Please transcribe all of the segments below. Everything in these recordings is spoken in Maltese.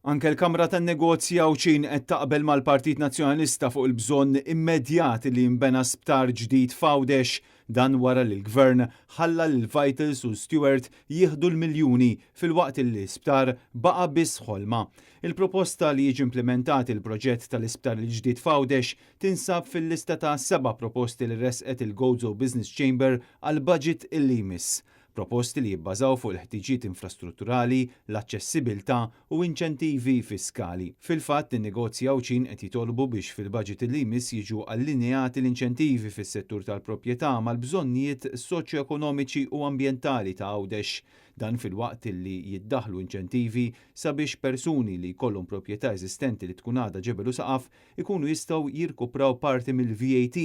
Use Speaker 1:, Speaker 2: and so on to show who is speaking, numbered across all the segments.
Speaker 1: Anke l-Kamra tan-Negozji Awċin qed taqbel mal-Partit Nazzjonalista fuq il-bżonn immedjat li jinbena sptar ġdid f'Għawdex dan wara li l-Gvern ħalla lil Vitals u Stewart jieħdu l-miljuni fil-waqt li l-isptar baqa' biss ħolma. Il-proposta li jiġi implementat il-proġett tal-isptar il-ġdid f'Għawdex tinsab fil-lista ta' 7 proposti li resqet il-Gozo Business Chamber għal budget illi jmiss. Proposti li jibbażaw fuq il-ħtiġijiet infrastrutturali, l-aċċessibilità u inċentivi fiskali. Fil-fatt, in-negozji Awċin qed jitolbu biex fil-budget li jmiss jiġu allineati l-inċentivi fis-settur tal-proprjetà mal-bżonnijiet soċjo-ekonomiċi u ambjentali ta' Għawdex. Dan fil-waqt li jiddaħħlu inċentivi sabiex persuni li jkollhom proprjetà eżistenti li tkun għadha ġebel u saqaf ikunu jistgħu jirkupraw parti mill-VAT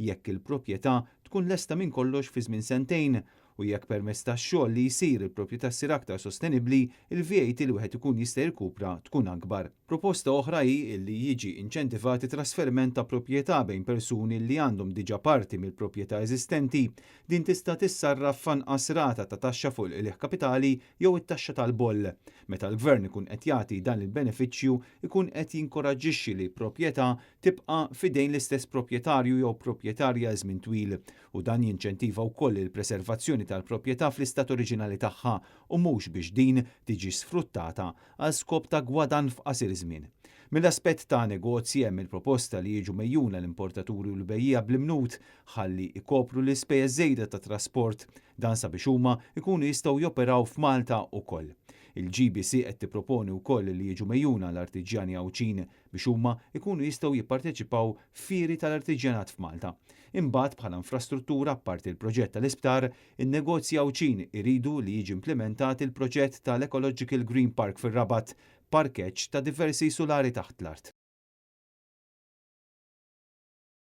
Speaker 1: jekk il-proprjetà tkun lesta minn kollox fi żmien sentejn u jekk permezz tax-xogħol li jsir il-proprjetà ssir aktar sostenibbli, il-VAT li wieħed ikun jista' jirkupra tkun akbar. Proposta oħra hi li jiġi inċentivat it-trasferiment ta' proprjetà bejn persuni li għandhom diġà parti mill-proprjetà eżistenti. Din tista' tissarraf f'anqas rata ta' taxxa fuq il-ħ kapitali jew it-taxxa tal-boll. Meta l-Gvern ikun qed jagħti dan il-benefiċċju ikun qed jinkoraġġixxi li proprjetà tibqa' fidejn l-istess proprjetarju jew proprjetarja żmien twil u dan jinċentiva wkoll il-preservazzjoni tal-proprjetà fl-istat oriġinali tagħha u mhux biex din tiġi sfruttata għal skop ta' gwadan f'qasir żmien. Mill-aspett ta' negozji hemm il-proposta li jiġu mejjuna l-importaturi u l-bejjija bl-imnut ħalli ikopru l-ispejjeż żejda ta' trasport dan sabiex huma jkunu jistgħu joperaw f'Malta wkoll. Il-GBC qed tipproponi wkoll li jiġu mejjuna l-artiġjani Awċin biex huma jkunu jistgħu jipparteċipaw f'fieri tal-artiġjanat f'Malta. Imbagħad bħala infrastruttura apparti l-proġett tal-isptar, in-negozji Awċin iridu li jiġi implementat il-proġett tal-Ecological Green Park fir-Rabat, parkeġġ ta' diversi sulari taħt l-art.